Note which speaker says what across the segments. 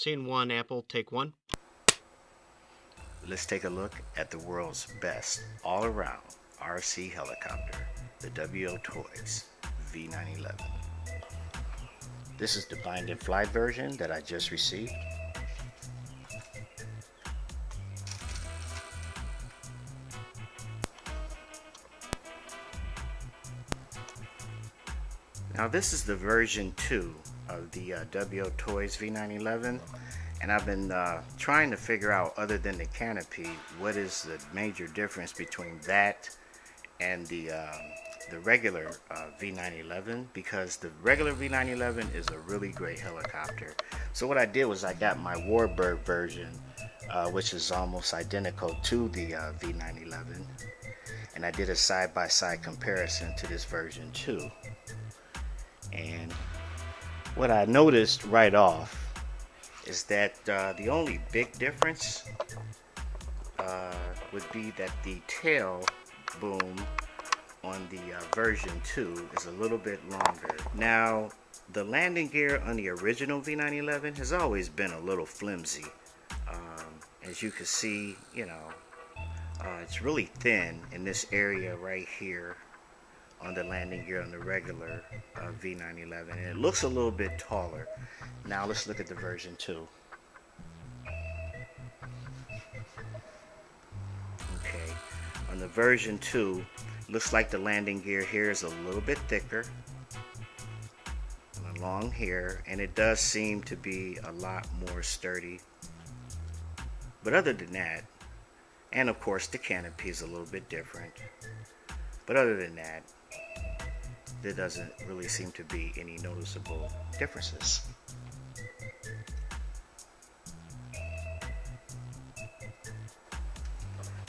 Speaker 1: Scene 1, Apple, take 1.
Speaker 2: Let's take a look at the world's best all-around RC helicopter, the WO Toys V911. This is the bind and fly version that I just received. Now this is the version 2 of the WO Toys V911, and I've been trying to figure out, other than the canopy, what is the major difference between that and the regular V911, because the regular V911 is a really great helicopter. So what I did was I got my Warbird version, which is almost identical to the V911, and I did a side-by-side comparison to this version 2. And what I noticed right off is that the only big difference would be that the tail boom on the version 2 is a little bit longer. Now, the landing gear on the original V911 has always been a little flimsy. As you can see, you know, it's really thin in this area right here on the landing gear on the regular V911, and it looks a little bit taller. Now let's look at the version 2. Okay, on the version 2, looks like the landing gear here is a little bit thicker along here, and it does seem to be a lot more sturdy. But other than that, and of course the canopy is a little bit different, but other than that, there doesn't really seem to be any noticeable differences.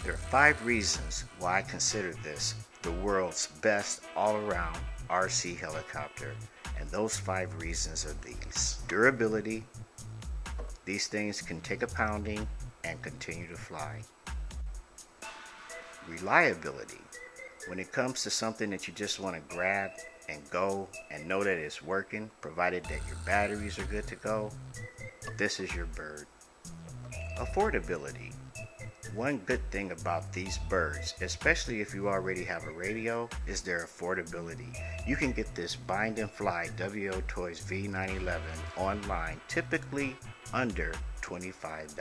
Speaker 2: There are 5 reasons why I consider this the world's best all-around RC helicopter, and those 5 reasons are these. Durability. These things can take a pounding and continue to fly. Reliability. When it comes to something that you just want to grab and go and know that it's working, provided that your batteries are good to go, this is your bird. Affordability. One good thing about these birds, especially if you already have a radio, is their affordability. You can get this bind and fly WO Toys V911 online, typically under $25.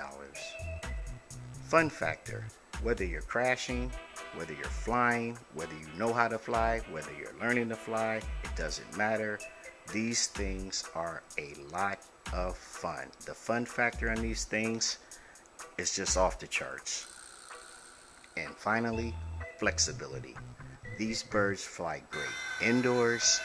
Speaker 2: Fun factor. Whether you're crashing, whether you're flying, whether you know how to fly, whether you're learning to fly, it doesn't matter. These things are a lot of fun. The fun factor on these things is just off the charts. And finally, flexibility. These birds fly great indoors,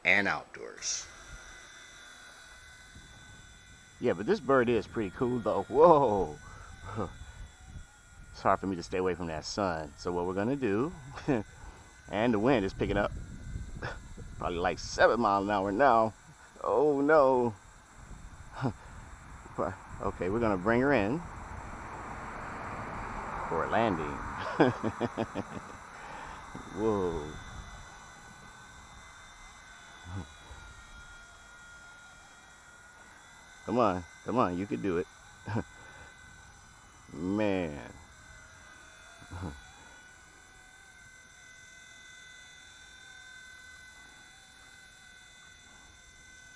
Speaker 2: and outdoors. Yeah, but this bird is pretty cool though. Whoa! It's hard for me to stay away from that sun. So what we're gonna do, and the wind is picking up, probably like 7 miles an hour now. Oh no! Okay, we're gonna bring her in for a landing. Whoa! Come on, you could do it. Man.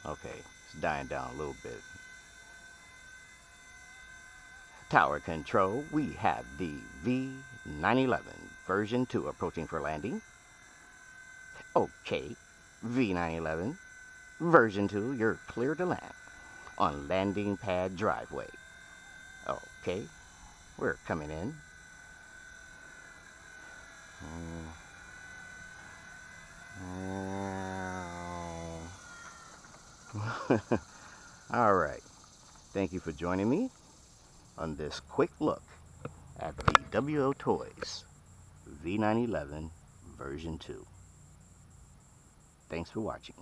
Speaker 2: Okay, it's dying down a little bit. Tower control, we have the V911 version 2 approaching for landing. Okay, V911 version 2, you're clear to land on landing pad driveway. Okay, we're coming in. All right. Thank you for joining me on this quick look at the WO Toys V911 version 2. Thanks for watching.